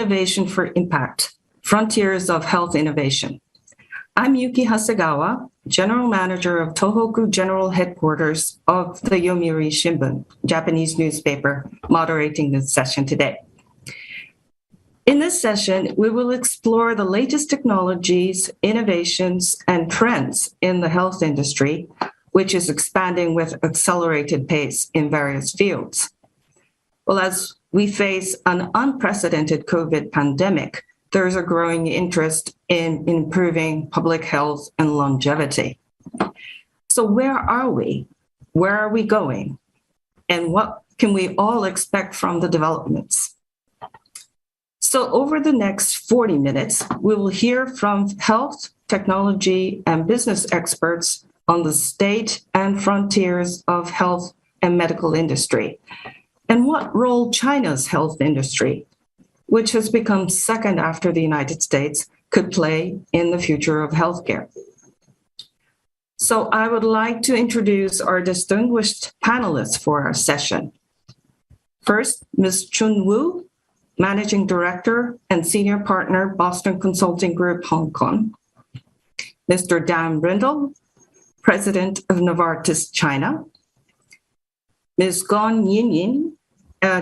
Innovation for Impact, Frontiers of Health Innovation. I'm Yuki Hasegawa, General Manager of Tohoku General Headquarters of the Yomiuri Shimbun, Japanese newspaper, moderating this session today. In this session, we will explore the latest technologies, innovations, and trends in the health industry, which is expanding with accelerated pace in various fields. Well, as we face an unprecedented COVID pandemic, there is a growing interest in improving public health and longevity. So where are we? Where are we going? And what can we all expect from the developments? So over the next 40 minutes, we will hear from health, technology, and business experts on the state and frontiers of health and medical industry, and what role China's health industry, which has become second after the United States, could play in the future of healthcare. So I would like to introduce our distinguished panelists for our session. First, Ms. Chun Wu, Managing Director and Senior Partner, Boston Consulting Group, Hong Kong. Mr. Dan Brindle, President of Novartis China. Ms. Gong Yinyin,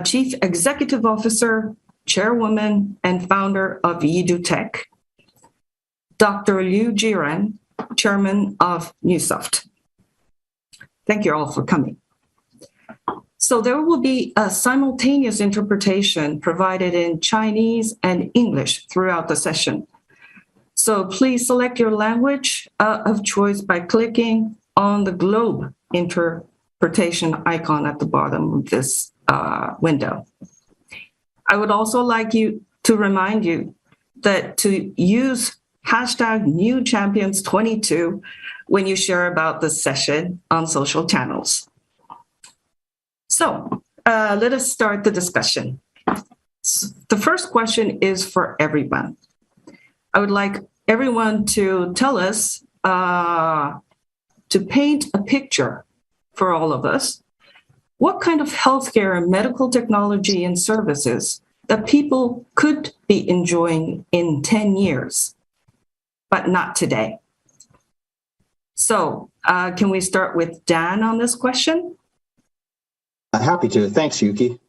Chief Executive Officer, Chairwoman, and founder of Yidu Tech. Dr. Liu Jiren, Chairman of Newsoft. Thank you all for coming. So there will be a simultaneous interpretation provided in Chinese and English throughout the session. So please select your language of choice by clicking on the globe interpretation icon at the bottom of this window. I would also like to remind you that to use hashtag #NewChampions22 when you share about this session on social channels. So let us start the discussion. The first question is for everyone. I would like everyone to tell us, to paint a picture for all of us, what kind of healthcare and medical technology and services that people could be enjoying in 10 years, but not today. So can we start with Dan on this question? Happy to. Thanks, Yuki.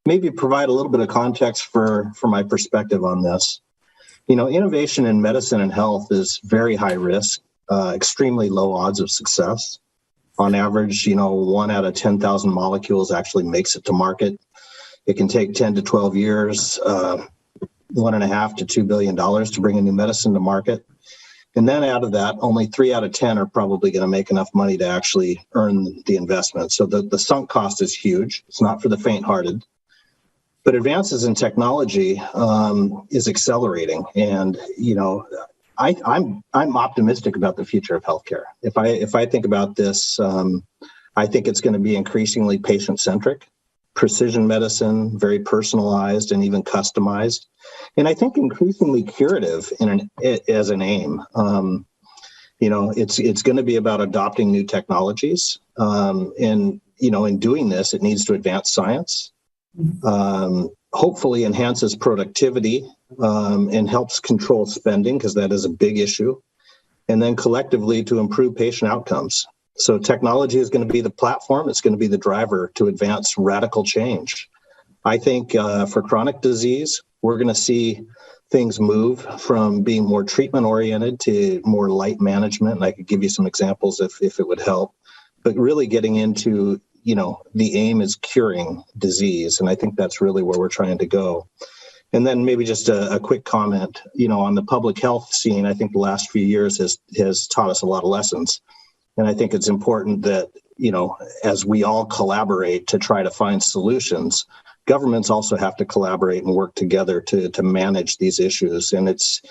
Maybe provide a little bit of context for my perspective on this. You know, innovation in medicine and health is very high risk, extremely low odds of success. On average, 1 out of 10,000 molecules actually makes it to market. It can take 10 to 12 years, $1.5 to $2 billion to bring a new medicine to market. And then out of that, only 3 out of 10 are probably going to make enough money to actually earn the investment. So the sunk cost is huge. It's not for the faint-hearted. But advances in technology is accelerating. And, I'm optimistic about the future of healthcare. If I think about this, I think it's going to be increasingly patient-centric, precision medicine, very personalized and even customized, and I think increasingly curative as an aim. It's going to be about adopting new technologies, and in doing this, it needs to advance science. Hopefully enhances productivity and helps control spending, because that is a big issue, and then collectively to improve patient outcomes. So technology is going to be the platform. It's going to be the driver to advance radical change. I think for chronic disease, we're going to see things move from being more treatment-oriented to more light management. And I could give you some examples if it would help. But really getting into, the aim is curing disease. And I think that's really where we're trying to go. And then maybe just a quick comment, on the public health scene. I think the last few years has taught us a lot of lessons. And I think it's important that, as we all collaborate to try to find solutions, governments also have to collaborate and work together to manage these issues. And it's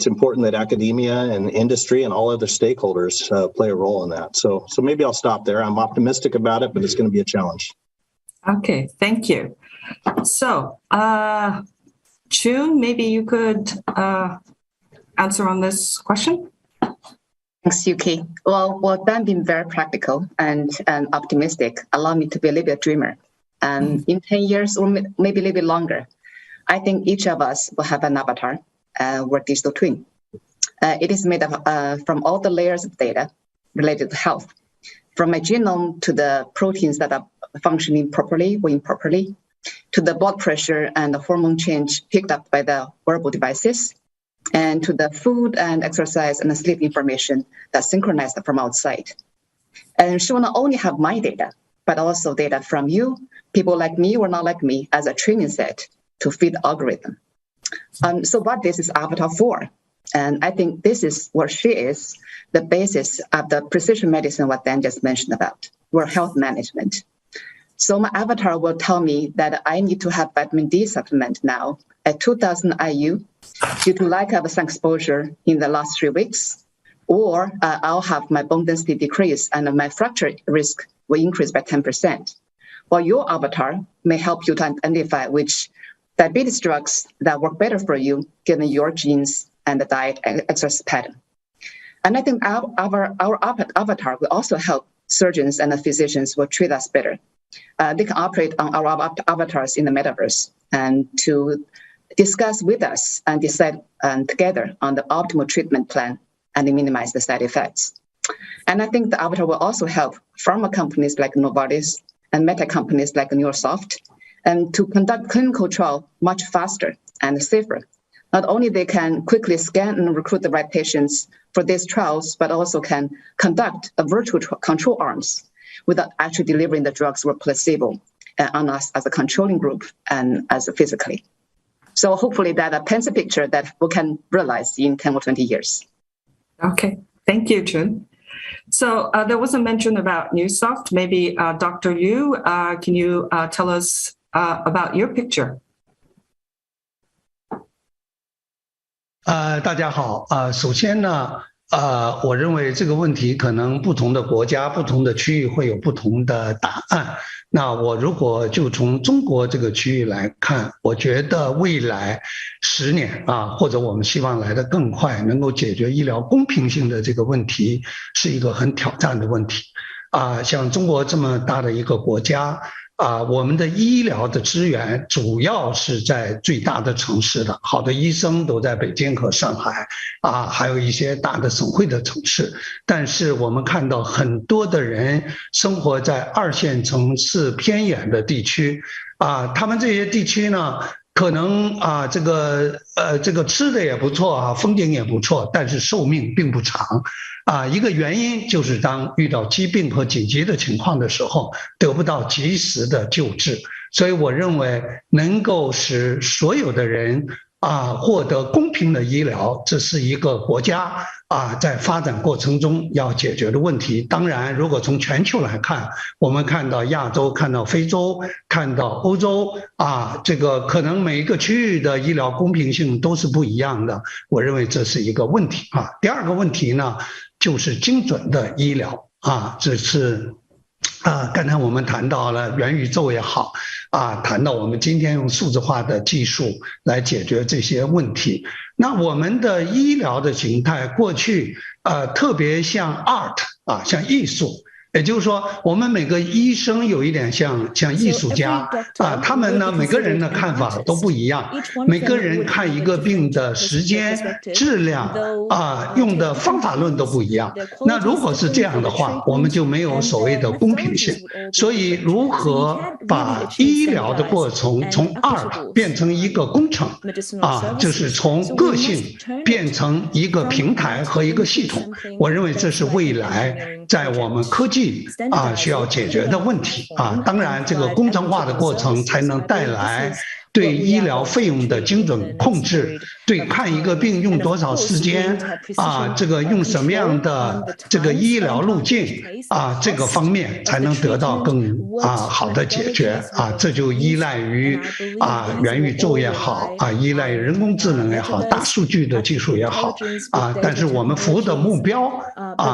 important that academia and industry and all other stakeholders play a role in that. So maybe I'll stop there. I'm optimistic about it, but it's going to be a challenge. Okay, thank you. So, Chun, maybe you could answer on this question? Thanks, Yuki. Well, Dan being very practical and optimistic, allow me to be a little bit dreamer. In 10 years or maybe a little bit longer, I think each of us will have an avatar or digital twin. It is made up from all the layers of data related to health, from my genome to the proteins that are functioning properly or improperly, to the blood pressure and the hormone change picked up by the wearable devices, and to the food and exercise and the sleep information that's synchronized from outside. And she will not only have my data, but also data from you, people like me or not like me, as a training set to feed the algorithm. So what this is avatar for? And I think this is where she is, the basis of the precision medicine, what Dan just mentioned about, or health management. So my avatar will tell me that I need to have vitamin D supplement now at 2000 IU due to lack of sun exposure in the last 3 weeks, or I'll have my bone density decrease and my fracture risk will increase by 10%. While your avatar may help you to identify which diabetes drugs that work better for you, given your genes and the diet and exercise pattern. And I think our avatar will also help surgeons and the physicians will treat us better. They can operate on our avatars in the metaverse and to discuss with us and decide together on the optimal treatment plan and minimize the side effects. And I think the avatar will also help pharma companies like Novartis and meta companies like Neurosoft and to conduct clinical trial much faster and safer. Not only they can quickly scan and recruit the right patients for these trials, but also can conduct a virtual control arms without actually delivering the drugs or placebo on us as a controlling group and as a physically. So hopefully that paints a picture that we can realize in 10 or 20 years. Okay, thank you, Chun. So there was a mention about Neurosoft. Maybe Dr. Liu, can you tell us about your picture? 大家好，首先呢，我认为这个问题可能不同的国家、不同的区域会有不同的答案。那我如果就从中国这个区域来看，我觉得未来10年或者我们希望来得更快，能够解决医疗公平性的这个问题，是一个很挑战的问题。像中国这么大的一个国家。我们的医疗的资源主要是在最大的城市的，好的医生都在北京和上海，还有一些大的省会的城市。但是我们看到很多的人生活在2线城市偏远的地区，他们这些地区呢，可能这个吃的也不错风景也不错，但是寿命并不长。一个原因就是当遇到疾病和紧急的情况的时候，得不到及时的救治。所以我认为能够使所有的人获得公平的医疗，这是一个国家在发展过程中要解决的问题。当然，如果从全球来看，我们看到亚洲、看到非洲、看到欧洲这个可能每一个区域的医疗公平性都是不一样的。我认为这是一个问题第二个问题呢，就是精准的医疗这是刚才我们谈到了元宇宙也好谈到我们今天用数字化的技术来解决这些问题。那我们的医疗的形态过去特别像 art 像艺术。也就是说，我们每个医生有一点像艺术家他们呢每个人的看法都不一样，每个人看一个病的时间、质量用的方法论都不一样。那如果是这样的话，我们就没有所谓的公平性。所以，如何把医疗的过程从 art 变成一个工程就是从个性变成一个平台和一个系统，我认为这是未来在我们科技需要解决的问题当然这个工程化的过程才能带来对医疗费用的精准控制，对看一个病用多少时间这个用什么样的这个医疗路径这个方面才能得到更好的解决这就依赖于元宇宙也好依赖于人工智能也好，大数据的技术也好但是我们服务的目标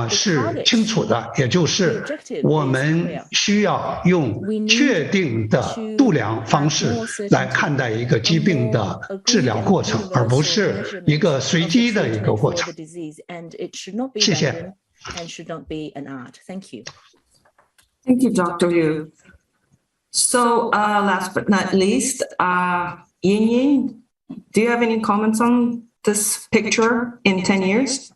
是清楚的，也就是我们需要用确定的度量方式来看待一个疾病的治疗过程，而不是一个随机的一个过程。谢谢。Thank you, Dr. Liu. So last but not least, Yin, do you have any comments on this picture in 10 years?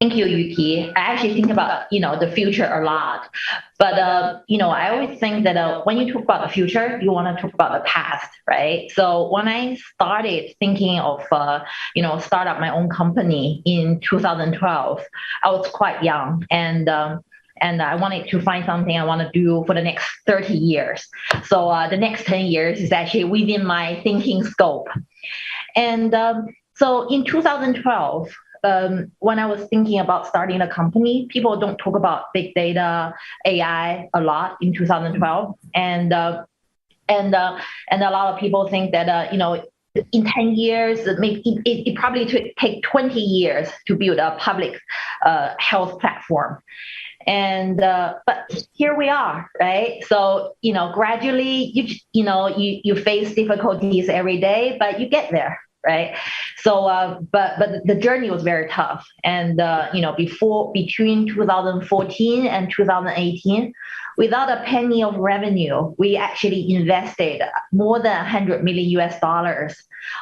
Thank you, Yuki. I actually think about, the future a lot. But, I always think that when you talk about the future, you want to talk about the past, right? So when I started thinking of, start up my own company in 2012, I was quite young and I wanted to find something I want to do for the next 30 years. So the next 10 years is actually within my thinking scope. And so in 2012, when I was thinking about starting a company, people don't talk about big data, AI a lot in 2012, and a lot of people think that in 10 years, it probably take 20 years to build a public health platform. And but here we are, right? So gradually you face difficulties every day, but you get there. Right. So, but the journey was very tough. And, between 2014 and 2018, without a penny of revenue, we actually invested more than $100 million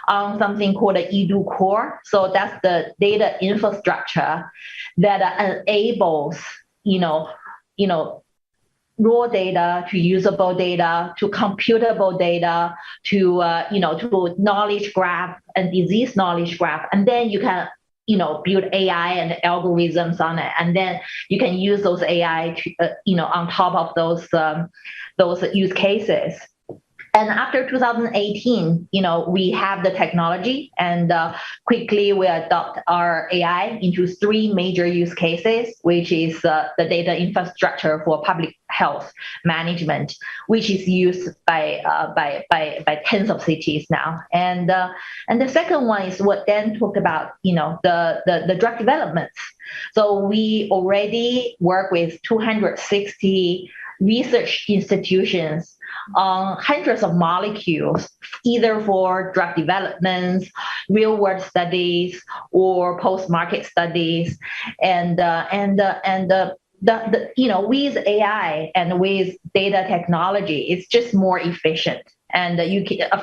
on something called the eDO Core. So that's the data infrastructure that enables, raw data to usable data to computable data to to knowledge graph and disease knowledge graph, and then you can build AI and algorithms on it, and then you can use those AI to, on top of those use cases. And after 2018, we have the technology, and quickly we adopt our AI into 3 major use cases, which is the data infrastructure for public health management, which is used by tens of cities now. And the second one is what Dan talked about, the drug developments. So we already work with 260 research institutions on hundreds of molecules, either for drug developments, real-world studies, or post-market studies, and with AI and with data technology, it's just more efficient. And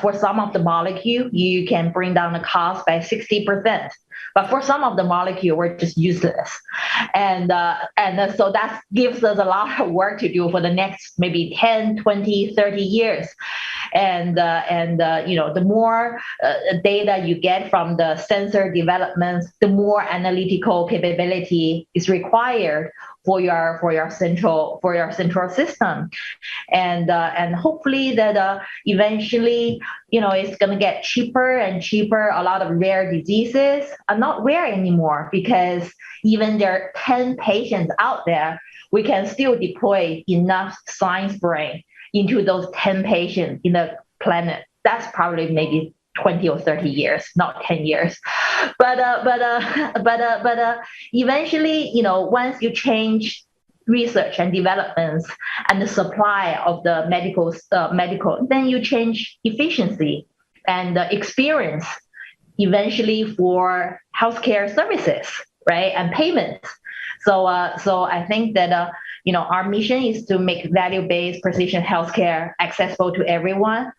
for some of the molecule, you can bring down the cost by 60%. But for some of the molecule, we're just useless. And so that gives us a lot of work to do for the next maybe 10, 20, 30 years. And the more data you get from the sensor developments, the more analytical capability is required for your central system, and hopefully that eventually it's going to get cheaper and cheaper. A lot of rare diseases are not rare anymore because even there are 10 patients out there, we can still deploy enough science brain into those 10 patients in the planet. That's probably maybe 20 or 30 years, not 10 years. But eventually, once you change research and developments and the supply of the medical, then you change efficiency and experience eventually for healthcare services, right? And payments. So I think that, our mission is to make value-based precision healthcare accessible to everyone.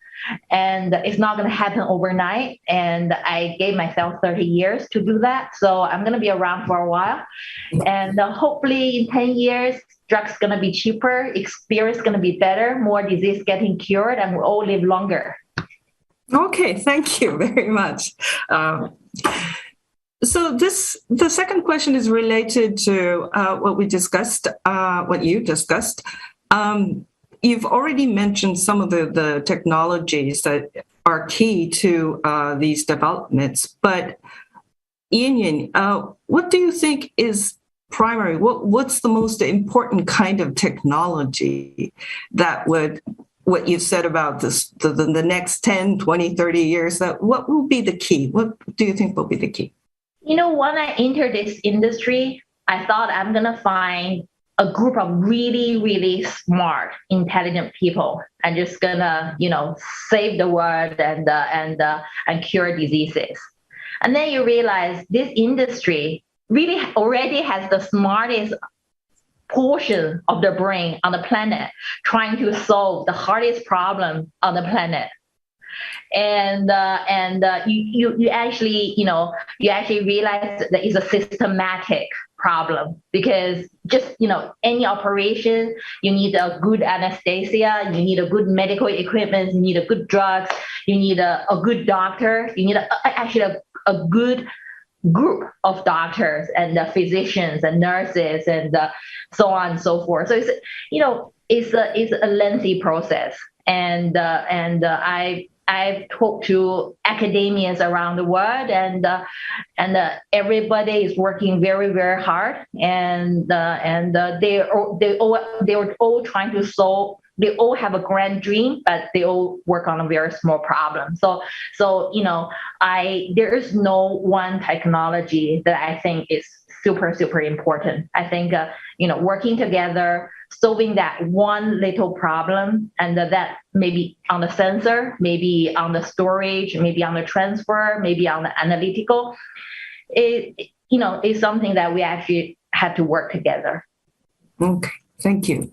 And it's not going to happen overnight. And I gave myself 30 years to do that. So I'm going to be around for a while. And hopefully in 10 years, drugs going to be cheaper, experience going to be better, more disease getting cured, and we'll all live longer. Okay, thank you very much. So the second question is related to what we discussed, what you discussed. You've already mentioned some of the technologies that are key to these developments, but Yin, what do you think is primary? What's the most important kind of technology that would, what you said about this, the next 10, 20, 30 years, what will be the key? What do you think will be the key? When I entered this industry, I thought I'm going to find a group of really, really smart, intelligent people and just going to, save the world and cure diseases. And then you realize this industry really already has the smartest portion of the brain on the planet trying to solve the hardest problem on the planet. and you actually realize that it's a systematic problem, because just any operation, you need a good anesthesia, you need a good medical equipment, you need a good drugs, you need a good doctor, you need a good group of doctors and physicians and nurses and so on and so forth. So it's a lengthy process, and I've talked to academians around the world, and everybody is working very, very hard, and they were all trying to solve. They all have a grand dream, but they all work on a very small problem. So there is no one technology that I think is super, super important. I think working together, solving that one little problem, and that maybe on the sensor, maybe on the storage, maybe on the transfer, maybe on the analytical, is something that we actually have to work together. Okay, thank you.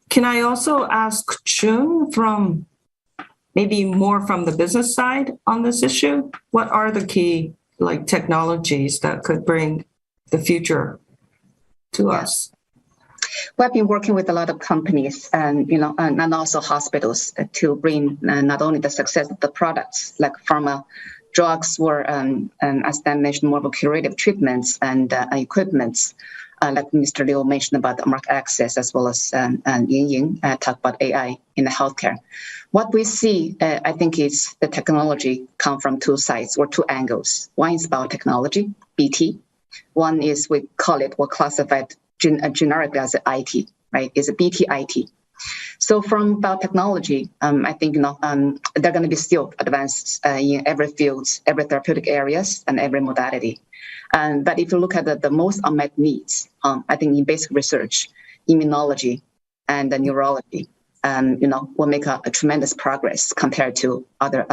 Can I also ask Chun from maybe more from the business side on this issue? What are the key technologies that could bring the future to us? We've been working with a lot of companies and also hospitals to bring not only the success of the products like pharma drugs or as Dan mentioned, more curative treatments and equipments. Like Mr. Liu mentioned about the market access, as well as Ying talk about AI in the healthcare. What we see, I think, is the technology come from two sides or two angles. One is biotechnology, BT. One is we classify it generically as IT, right? It's a BT IT. So from biotechnology, I think they're going to be still advanced in every field, every therapeutic areas, and every modality. But if you look at the most unmet needs, I think in basic research, immunology and neurology, will make a tremendous progress compared to other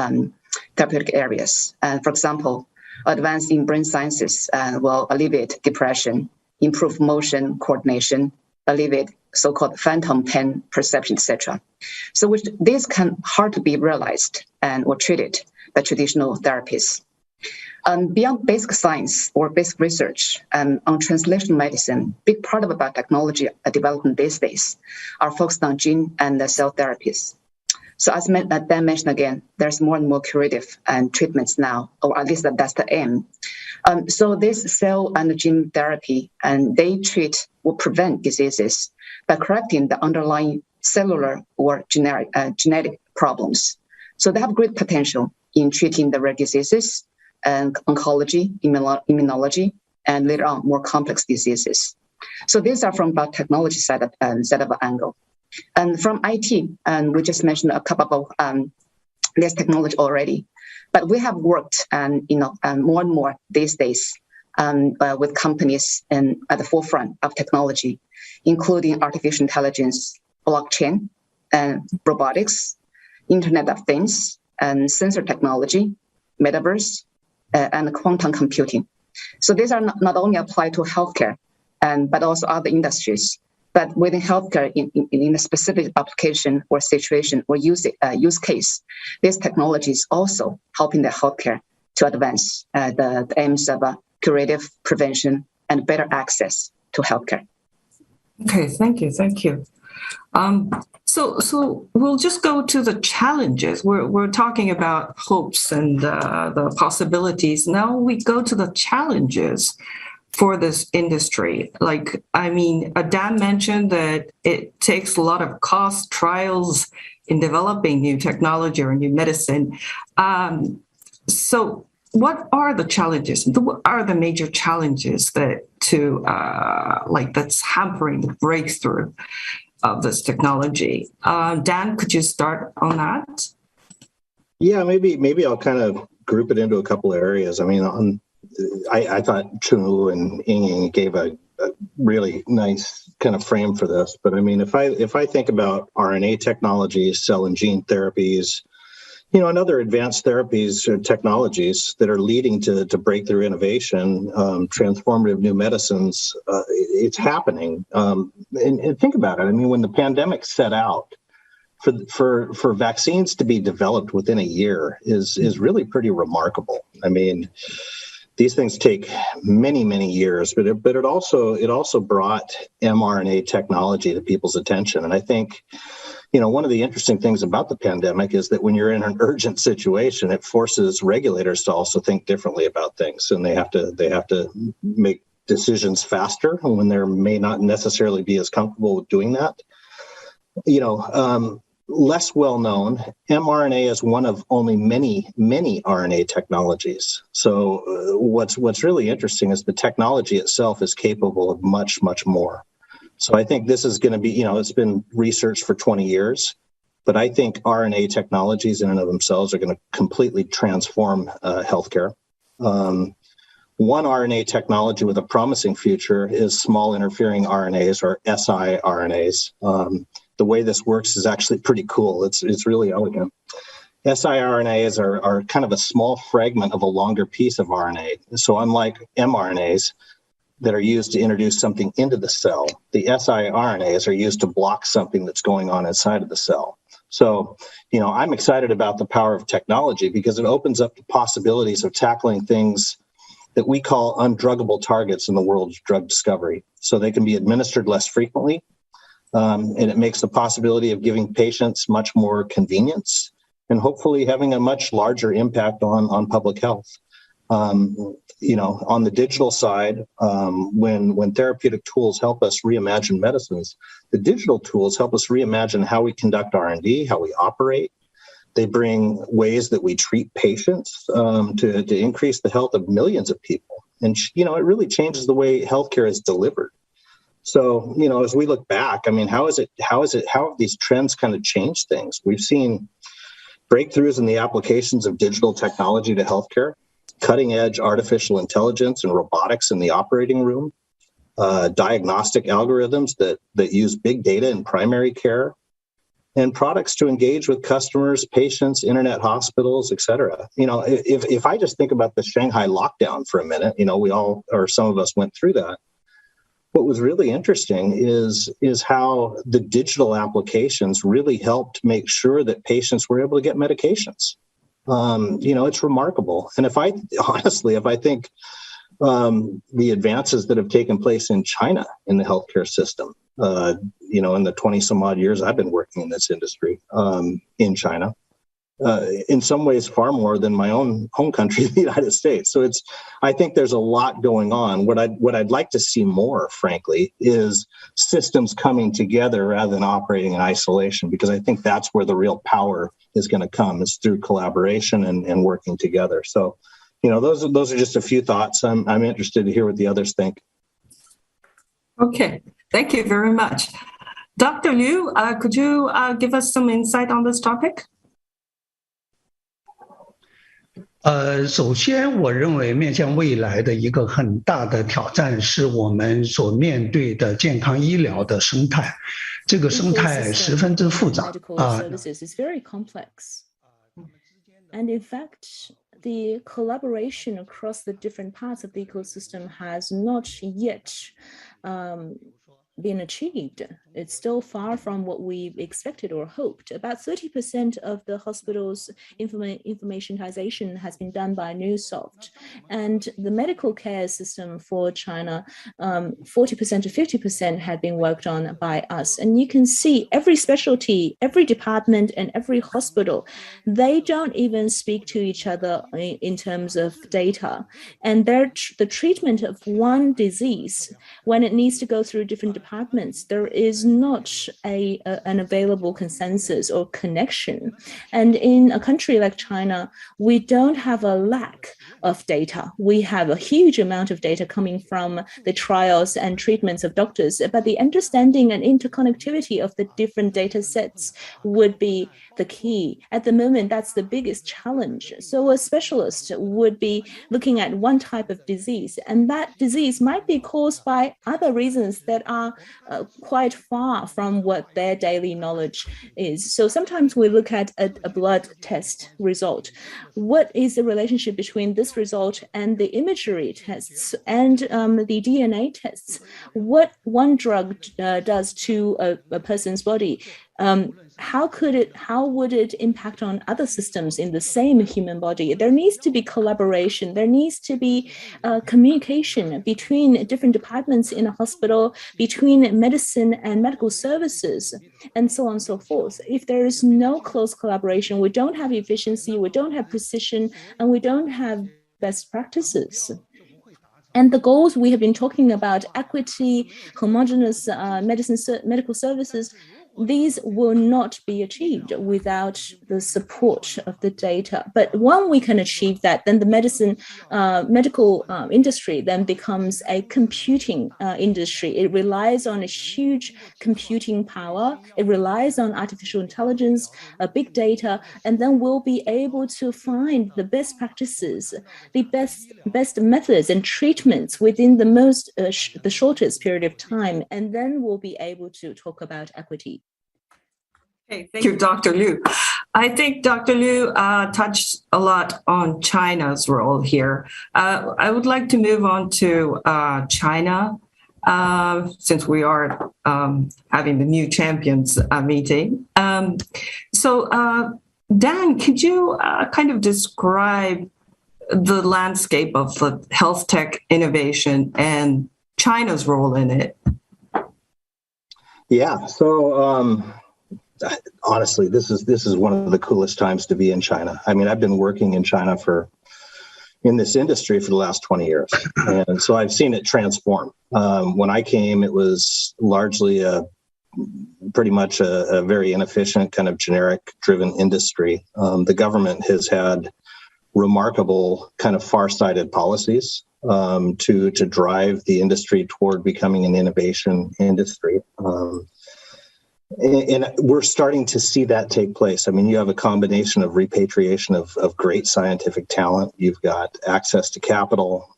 therapeutic areas. For example, advance in brain sciences will alleviate depression, improve motion coordination, alleviate so-called phantom pain perception, etc. So which these can hard to be realized or treated by traditional therapies. Beyond basic science or basic research on translational medicine, big part of biotechnology development these days are focused on gene and cell therapies. So as Dan mentioned again, there's more and more curative treatments now, or at least that's the aim. So this cell and gene therapy, and they treat or prevent diseases by correcting the underlying cellular or genetic problems. So they have great potential in treating the rare diseases and oncology, immunology, and later on more complex diseases. So these are from biotechnology side of angle. And from IT, and we just mentioned a couple of this technology already, but we have worked more and more these days with companies at the forefront of technology, including artificial intelligence, blockchain, and robotics, Internet of Things, and sensor technology, metaverse, and quantum computing. So these are not only applied to healthcare, but also other industries. But within healthcare, in a specific application or situation or use case, this technology is also helping the healthcare to advance the aims of curative prevention and better access to healthcare. Okay, thank you. So we'll just go to the challenges. We're talking about hopes and the possibilities. Now we go to the challenges for this industry. Dan mentioned that it takes a lot of cost, trials in developing new technology or new medicine. So what are the challenges? What are the major challenges that's hampering the breakthrough of this technology? Dan, could you start on that? Yeah, maybe I'll kind of group it into a couple of areas. I mean, I thought Chun and Ying gave a really nice kind of frame for this. But I mean, if I think about RNA technologies, cell and gene therapies, and other advanced therapies or technologies that are leading to breakthrough innovation, transformative new medicines, it's happening. And think about it. I mean, when the pandemic set out for vaccines to be developed within a year is really pretty remarkable. I mean, these things take many years, but it also brought mRNA technology to people's attention. And I think, one of the interesting things about the pandemic is that when you're in an urgent situation, it forces regulators to also think differently about things, and they have to make decisions faster when they may not necessarily be as comfortable with doing that. Less well known, mRNA is one of only many RNA technologies. So what's really interesting is the technology itself is capable of much more. So I think this is going to be, it's been researched for 20 years, but I think RNA technologies in and of themselves are going to completely transform healthcare. One RNA technology with a promising future is small interfering RNAs, or siRNAs. The way this works is actually pretty cool. It's really elegant. siRNAs are kind of a small fragment of a longer piece of RNA. So unlike mRNAs that are used to introduce something into the cell, the siRNAs are used to block something that's going on inside of the cell. So, I'm excited about the power of technology because it opens up the possibilities of tackling things that we call undruggable targets in the world of drug discovery. So they can be administered less frequently. And it makes the possibility of giving patients much more convenience and hopefully having a much larger impact on public health. On the digital side, when therapeutic tools help us reimagine medicines, the digital tools help us reimagine how we conduct R&D, how we operate. They bring ways that we treat patients to increase the health of millions of people. And, it really changes the way healthcare is delivered. So, as we look back, I mean, how have these trends kind of changed things? We've seen breakthroughs in the applications of digital technology to healthcare, cutting edge artificial intelligence and robotics in the operating room, diagnostic algorithms that use big data in primary care, and products to engage with customers, patients, internet hospitals, et cetera. If I just think about the Shanghai lockdown for a minute, we all, or some of us went through that. What was really interesting is how the digital applications really helped make sure that patients were able to get medications. It's remarkable. And if I think the advances that have taken place in China in the healthcare system, in the 20 some odd years I've been working in this industry in China, in some ways far more than my own home country, the United States. So I think there's a lot going on. What I'd like to see more, frankly, is systems coming together rather than operating in isolation, because I think that's where the real power is going to come, is through collaboration and working together. So, those are just a few thoughts. I'm interested to hear what the others think. Okay, thank you very much. Dr. Liu, could you give us some insight on this topic? 首先，我认为面向未来的一个很大的挑战是我们所面对的健康医疗的生态，这个生态十分之复杂啊。And in fact, the collaboration across the different parts of the ecosystem has not yet been achieved. It's still far from what we expected or hoped. About 30% of the hospital's informationization has been done by Newsoft. And the medical care system for China, 40% to 50% had been worked on by us. And you can see every specialty, every department, and every hospital, they don't even speak to each other in terms of data. And the treatment of one disease, when it needs to go through different departments, there is not an available consensus or connection. And in a country like China, we don't have a lack of data. We have a huge amount of data coming from the trials and treatments of doctors, but the understanding and interconnectivity of the different data sets would be the key. At the moment, that's the biggest challenge. So a specialist would be looking at one type of disease, and that disease might be caused by other reasons that are quite far from what their daily knowledge is. So sometimes we look at a blood test result. What is the relationship between this result and the imagery tests and the DNA tests? What one drug does to a person's body how would it impact on other systems in the same human body? There needs to be collaboration. There needs to be communication between different departments in a hospital, between medicine and medical services, and so on and so forth. If there is no close collaboration, we don't have efficiency, we don't have precision, and we don't have best practices. And the goals we have been talking about, equity, homogeneous medical services, these will not be achieved without the support of the data. But when we can achieve that, then the medical industry then becomes a computing industry. It relies on a huge computing power. It relies on artificial intelligence, big data, and then we'll be able to find the best practices, the best methods and treatments within the shortest period of time, and then we'll be able to talk about equity. Okay, thank you, Dr. Liu. I think Dr. Liu touched a lot on China's role here. I would like to move on to China, since we are having the new champions meeting. So, Dan, could you kind of describe the landscape of the health tech innovation and China's role in it? Yeah, so honestly, this is one of the coolest times to be in China. I mean, I've been working in China in this industry for the last 20 years. And so I've seen it transform. When I came, it was largely pretty much a very inefficient kind of generic driven industry. The government has had remarkable kind of far-sighted policies to drive the industry toward becoming an innovation industry. And we're starting to see that take place. I mean, you have a combination of repatriation of great scientific talent. You've got access to capital.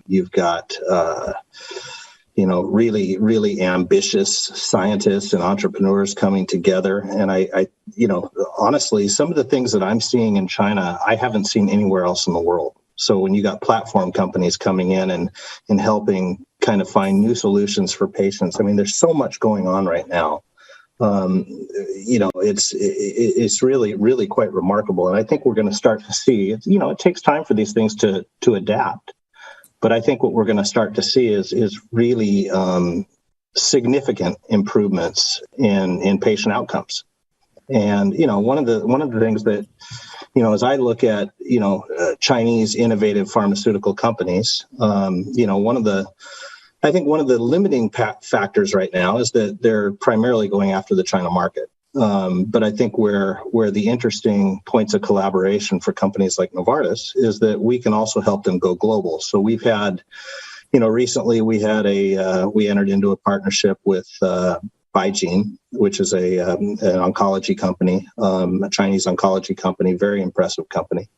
You've got, really, really ambitious scientists and entrepreneurs coming together. And I honestly, some of the things that I'm seeing in China, I haven't seen anywhere else in the world. So when you got platform companies coming in and helping kind of find new solutions for patients, I mean, there's so much going on right now. It's really, really quite remarkable. And I think we're going to start to see, it takes time for these things to adapt. But I think what we're going to start to see is really significant improvements in patient outcomes. And, one of the things that, as I look at, Chinese innovative pharmaceutical companies, I think one of the limiting factors right now is that they're primarily going after the China market. But I think where the interesting points of collaboration for companies like Novartis is that we can also help them go global. So we've had, recently we entered into a partnership with BeiGene, which is an oncology company, a Chinese oncology company, very impressive company,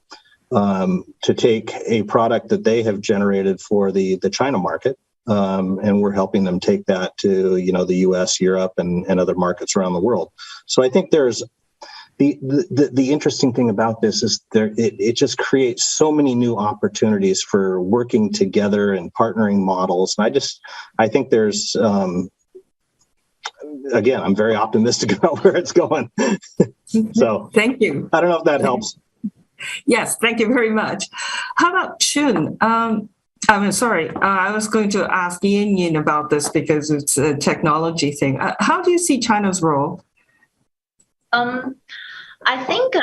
to take a product that they have generated for the China market. And we're helping them take that to, the U.S., Europe, and other markets around the world. So I think there's the interesting thing about this is it just creates so many new opportunities for working together and partnering models. And I think there's, again, I'm very optimistic about where it's going. So thank you. I don't know if that helps. Yes, thank you very much. How about Chun? I'm sorry, I was going to ask Yin about this because it's a technology thing. How do you see China's role? I think,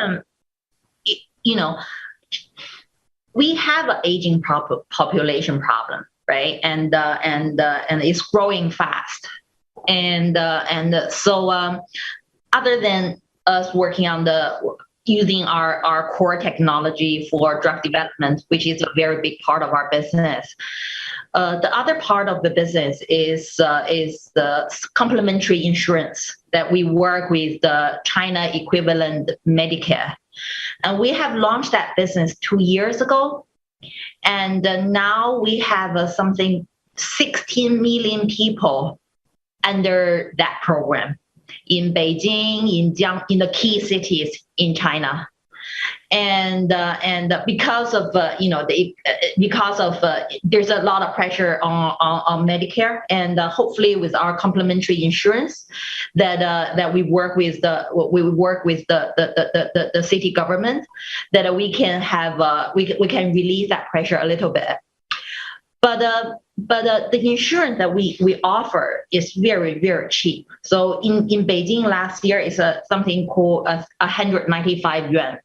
we have an aging population problem, right? And it's growing fast. And so other than us working on using our core technology for drug development, which is a very big part of our business. The other part of the business is the complementary insurance that we work with the China equivalent Medicare. And we have launched that business 2 years ago. And now we have 16 million people under that program in Beijing, in the key cities in China. and because of there's a lot of pressure on Medicare, and hopefully with our complementary insurance that we work with the city government, that we can have we can release that pressure a little bit. But the insurance that we offer is very, very cheap. So in Beijing last year is something called 195 yuan,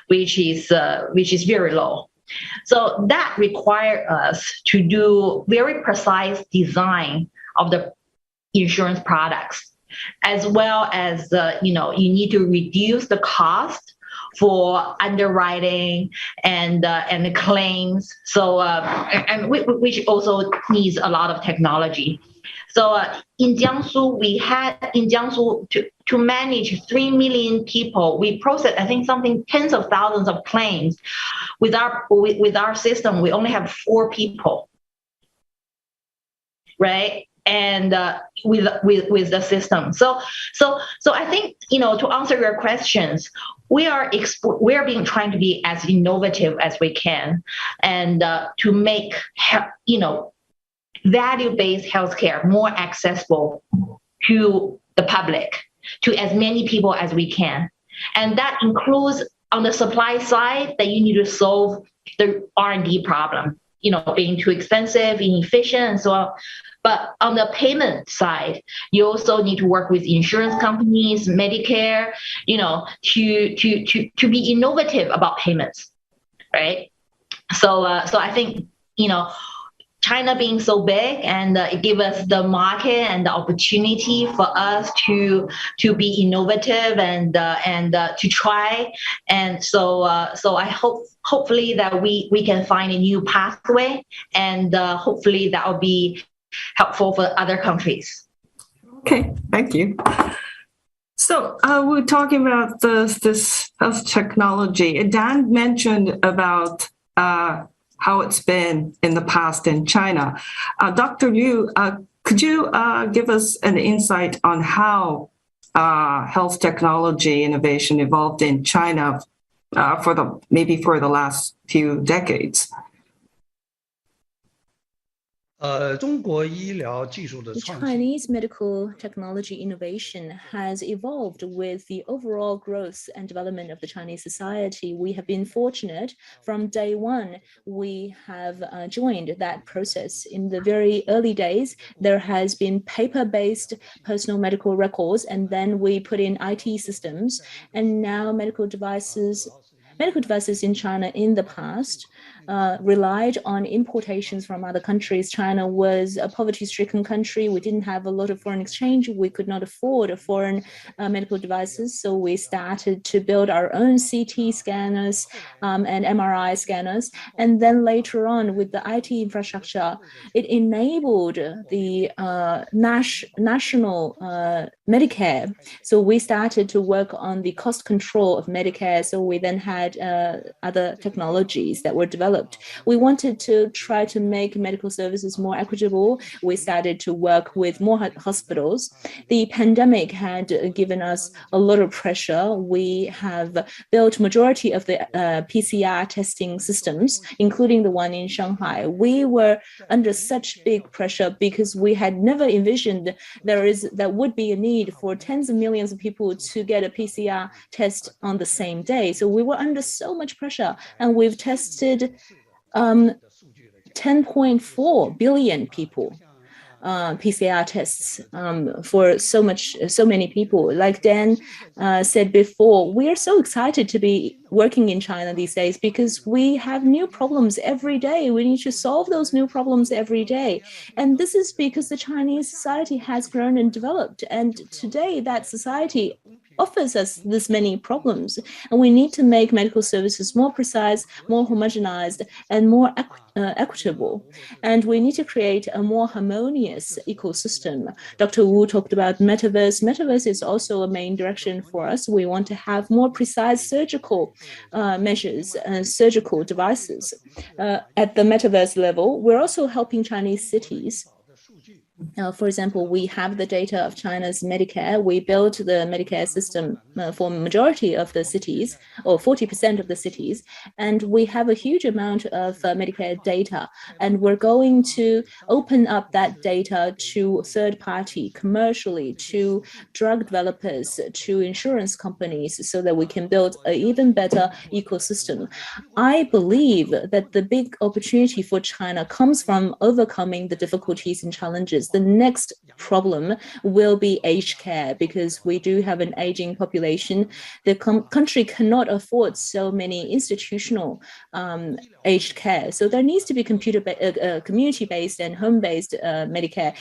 which is very low. So that requires us to do very precise design of the insurance products, as well as you need to reduce the cost for underwriting and the claims. So which also needs a lot of technology. So in Jiangsu, to manage 3 million people, we process, I think, something tens of thousands of claims. With our system, we only have 4 people, right? And with the system, so I think to answer your questions, we are trying to be as innovative as we can, and to make value-based healthcare more accessible to the public, to as many people as we can, and that includes on the supply side that you need to solve the R&D problem, being too expensive, inefficient, and so on. But on the payment side, you also need to work with insurance companies, Medicare, to be innovative about payments, right? So I think China being so big, and it gives us the market and the opportunity for us to be innovative and to try. And so I hopefully that we can find a new pathway, and hopefully that will be helpful for other countries. Okay, thank you. So we're talking about this health technology. Dan mentioned about how it's been in the past in China. Dr. Liu, could you give us an insight on how health technology innovation evolved in China for the last few decades? The Chinese medical technology innovation has evolved with the overall growth and development of the Chinese society. We have been fortunate from day one. We have joined that process. In the very early days, there has been paper-based personal medical records, and then we put in IT systems, and now medical devices in China in the past relied on importations from other countries. China was a poverty-stricken country. We didn't have a lot of foreign exchange. We could not afford foreign medical devices. So we started to build our own CT scanners and MRI scanners. And then later on, with the IT infrastructure, it enabled the national Medicare. So we started to work on the cost control of Medicare. So we then had other technologies that were developed. We wanted to try to make medical services more equitable. We started to work with more hospitals. The pandemic had given us a lot of pressure. We have built majority of the PCR testing systems, including the one in Shanghai. We were under such big pressure because we had never envisioned there would be a need for tens of millions of people to get a PCR test on the same day. So we were under so much pressure, and we've tested 10.4 billion people PCR tests for so many people. Like Dan said before, we are so excited to be working in China these days because we have new problems every day. We need to solve those new problems every day. And this is because the Chinese society has grown and developed. And today that society offers us this many problems. And we need to make medical services more precise, more homogenized, and more equitable. And we need to create a more harmonious ecosystem. Dr. Wu talked about metaverse. Metaverse is also a main direction for us. We want to have more precise surgical measures and surgical devices. At the metaverse level, we're also helping Chinese cities For example, we have the data of China's Medicare. We built the Medicare system for majority of the cities, or 40% of the cities, and we have a huge amount of Medicare data. And we're going to open up that data to third party, commercially, to drug developers, to insurance companies, so that we can build an even better ecosystem. I believe that the big opportunity for China comes from overcoming the difficulties and challenges. The next problem will be aged care, because we do have an aging population. The country cannot afford so many institutional aged care. So there needs to be community-based and home-based Medicare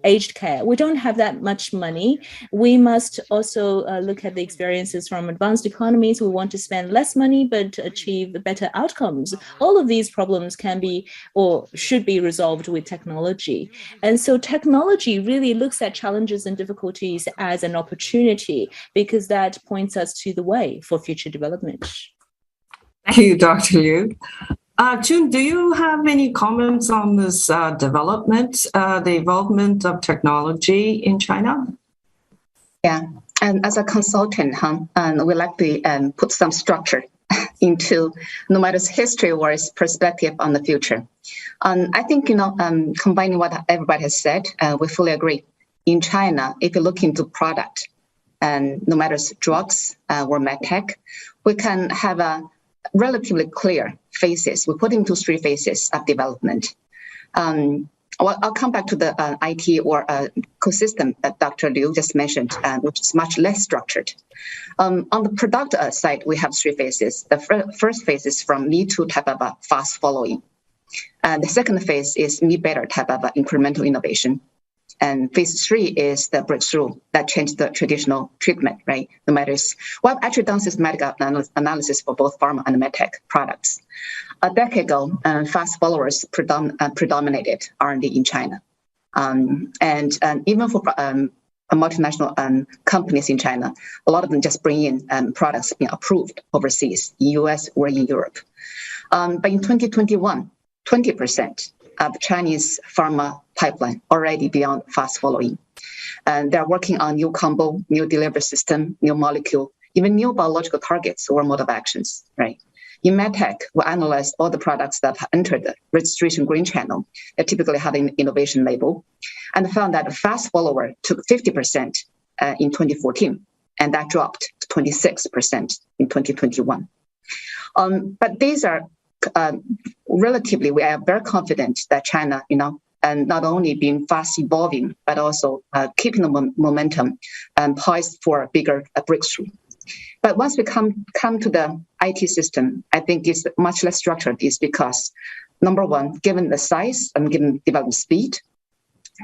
aged care. We don't have that much money. We must also look at the experiences from advanced economies. We want to spend less money but achieve better outcomes. All of these problems can be or should be resolved with technology. And so technology really looks at challenges and difficulties as an opportunity, because that points us to the way for future development. Thank you, Dr. Liu. June, do you have any comments on this development, the involvement of technology in China? Yeah, and as a consultant, we like to put some structure into no matter its history or its perspective on the future. I think, combining what everybody has said, we fully agree. In China, if you look into product, and no matter it's drugs or medtech, we can have a relatively clear phases. We put into 3 phases of development. I'll come back to the IT or ecosystem that Dr. Liu just mentioned, which is much less structured. On the product side, we have 3 phases. The first phase is from me to type of a fast following. The second phase is me better type of incremental innovation. And phase 3 is the breakthrough that changed the traditional treatment, right? No matter well, I've actually done systematic analysis for both pharma and medtech products. A decade ago, fast followers predominated R&D in China. And even for multinational companies in China, a lot of them just bring in products being approved overseas, in US or in Europe. But in 2021, 20% of Chinese pharma pipeline already beyond fast following. And they're working on new combo, new delivery system, new molecule, even new biological targets or mode of actions, right? In medtech, we analyzed all the products that have entered the registration green channel that typically have an innovation label, and found that a fast follower took 50% in 2014, and that dropped to 26% in 2021. But these are relatively, we are very confident that China, and not only being fast evolving, but also keeping the momentum and poised for a bigger breakthrough. But once we come to the IT system, I think it's much less structured, is because, number one, given the size and given development speed,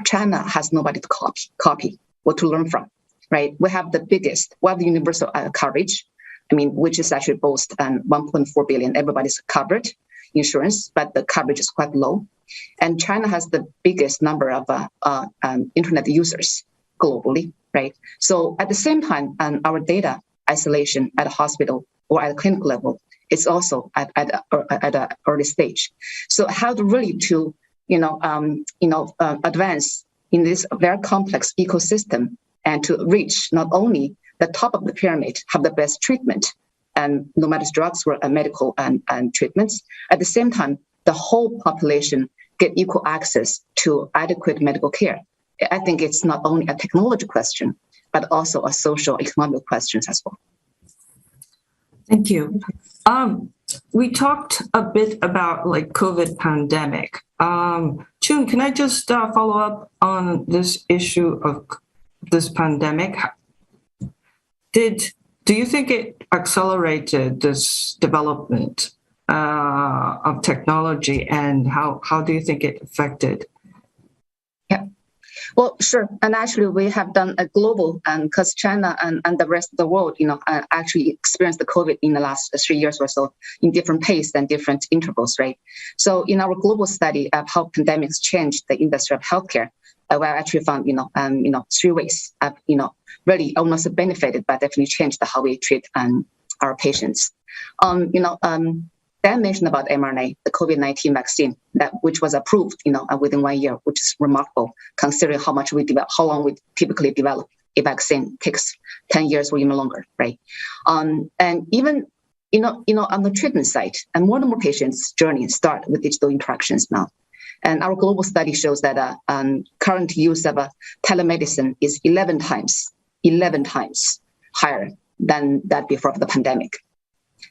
China has nobody to copy or to learn from, right? We have the universal coverage, which is actually both 1.4 billion, everybody's covered insurance, but the coverage is quite low. And China has the biggest number of internet users globally, right? So at the same time, our data isolation at a hospital or at a clinical level is also at an early stage. So how to really to advance in this very complex ecosystem and to reach not only the top of the pyramid, have the best treatment, and no matter drugs or medical and treatments, at the same time, the whole population get equal access to adequate medical care. I think it's not only a technology question, but also a social economic question as well. Thank you. We talked a bit about COVID pandemic. June, can I just follow up on this issue of this pandemic? Do you think it accelerated this development of technology, and how do you think it affected? Yeah, well, sure. And actually, we have done a global, because China and the rest of the world, actually experienced the COVID in the last 3 years or so in different pace and different intervals, right? So in our global study of how pandemics changed the industry of healthcare, we actually found, 3 ways of, really almost benefited, but definitely changed how we treat our patients. Dan mentioned about mRNA, the COVID-19 vaccine, which was approved, within 1 year, which is remarkable considering how long we typically develop a vaccine. Takes 10 years or even longer, right? And even on the treatment side, and more patients' journey start with digital interactions now. And our global study shows that current use of telemedicine is 11 times higher than that before the pandemic.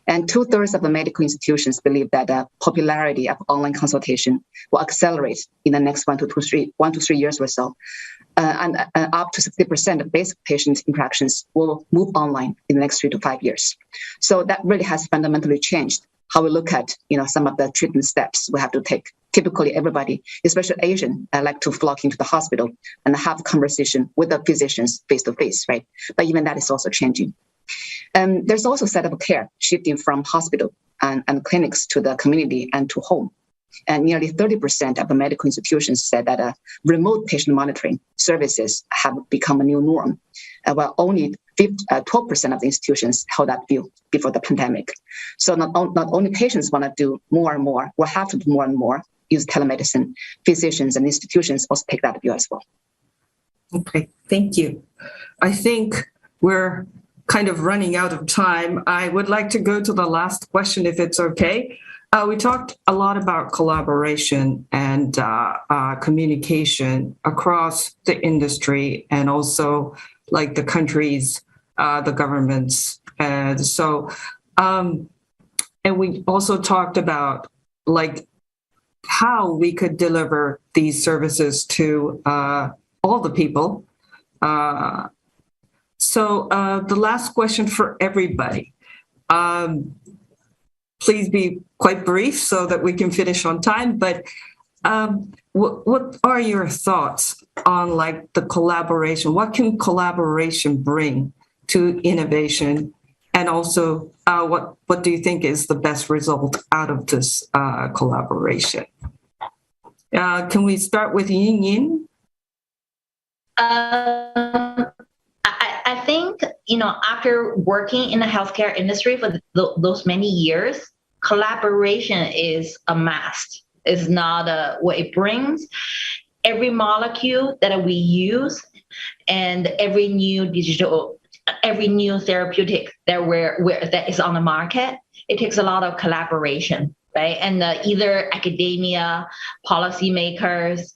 And 2/3 of the medical institutions believe that the popularity of online consultation will accelerate in the next 1 to 3 years or so. And up to 60% of basic patient interactions will move online in the next 3 to 5 years. So that really has fundamentally changed how we look at some of the treatment steps we have to take. Typically, everybody, especially Asian, like to flock into the hospital and have a conversation with the physicians face to face, right? But even that is also changing. And there's also set of care shifting from hospital and clinics to the community and to home. And nearly 30% of the medical institutions said that remote patient monitoring services have become a new norm, while only 12% of the institutions held that view before the pandemic. So not only patients want to do more and more, will have to do more and more, use telemedicine, physicians and institutions also take that view as well. Okay, thank you. I think we're kind of running out of time. I would like to go to the last question, if it's okay. We talked a lot about collaboration and communication across the industry and also like the countries, the governments. And so, and we also talked about like how we could deliver these services to all the people. So the last question for everybody, please be quite brief so that we can finish on time, but what are your thoughts on like the collaboration? What can collaboration bring to innovation? And also, what do you think is the best result out of this collaboration? Can we start with Yin? I think, after working in the healthcare industry for those many years, collaboration is a must. It's not what it brings. Every molecule that we use and every new therapeutic that is on the market, it takes a lot of collaboration, right? And either academia, policymakers,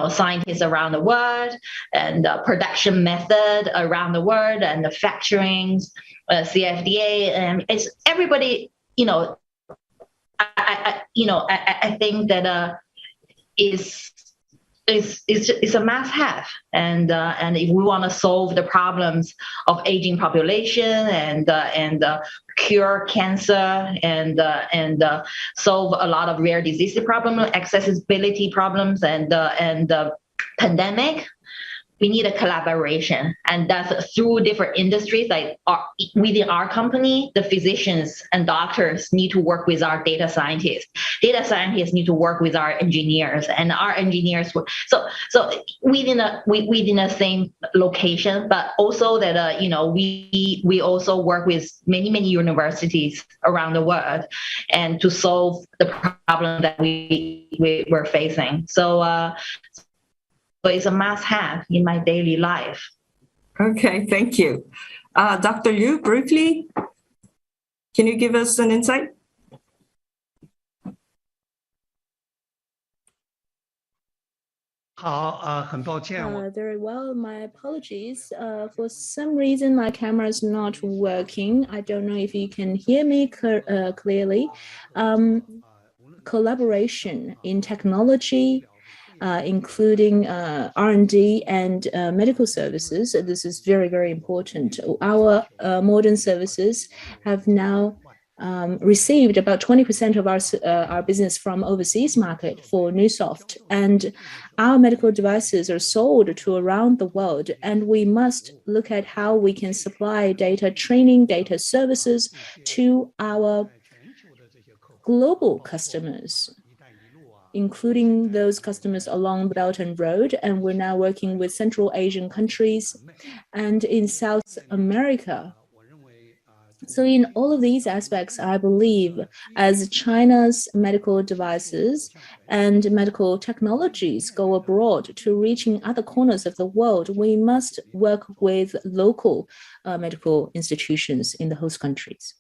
scientists around the world, and production method around the world, and the factoring, CFDA, and it's everybody. I think that is a must-have, and if we want to solve the problems of aging population and cure cancer and solve a lot of rare disease problems, accessibility problems, and pandemic, we need a collaboration, and that's through different industries. Like within our company, the physicians and doctors need to work with our data scientists. Data scientists need to work with our engineers, and our engineers work. So within the same location, but also that we also work with many universities around the world, and to solve the problem that we're facing. So it's a must-have in my daily life. Okay, thank you. Dr. Liu, briefly, can you give us an insight? Very well. My apologies. For some reason, my camera is not working. I don't know if you can hear me clearly. Collaboration in technology, including R&D and medical services. This is very, very important. Our modern services have now received about 20% of our business from overseas market for Newsoft, and our medical devices are sold to around the world, and we must look at how we can supply data training, data services to our global customers, including those customers along the Belt and Road. And we're now working with Central Asian countries and in South America. So in all of these aspects, I believe as China's medical devices and medical technologies go abroad to reaching other corners of the world, we must work with local medical institutions in the host countries.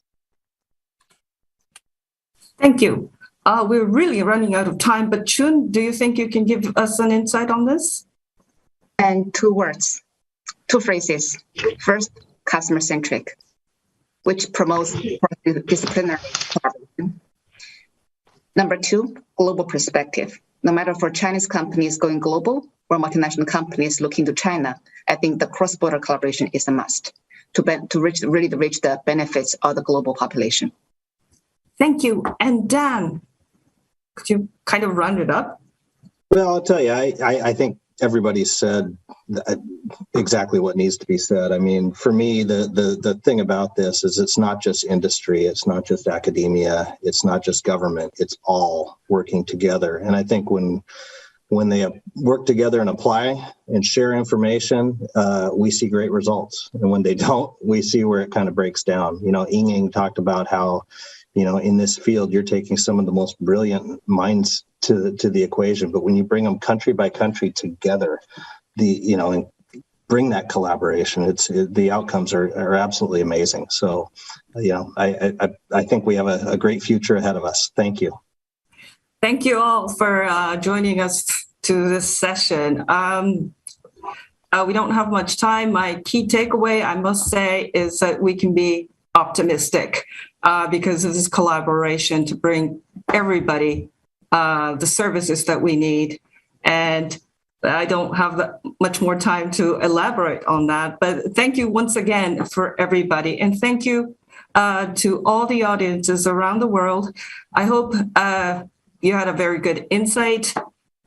Thank you. We're really running out of time, but Chun, do you think you can give us an insight on this? And 2 words, 2 phrases. First, customer-centric, which promotes disciplinary collaboration. Number 2, global perspective. No matter for Chinese companies going global or multinational companies looking to China, I think the cross-border collaboration is a must to reach the benefits of the global population. Thank you. And Dan, could you kind of round it up? Well, I'll tell you, I think everybody said exactly what needs to be said. I mean, for me, the thing about this is it's not just industry, it's not just academia, it's not just government, it's all working together. And I think when they work together and apply and share information, we see great results. And when they don't, we see where it kind of breaks down. You know, Ying talked about how, you know, in this field, you're taking some of the most brilliant minds to the equation. But when you bring them country by country together, and bring that collaboration, the outcomes are absolutely amazing. So, I think we have a great future ahead of us. Thank you. Thank you all for joining us to this session. We don't have much time. My key takeaway, I must say, is that we can be optimistic because of this collaboration to bring everybody the services that we need. And I don't have much more time to elaborate on that, but thank you once again for everybody. And thank you to all the audiences around the world. I hope you had a very good insight.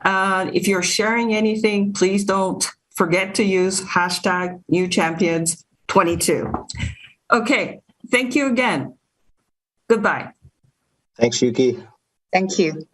If you're sharing anything, please don't forget to use hashtag #NewChampions22. Okay, thank you again. Goodbye. Thanks, Yuki. Thank you.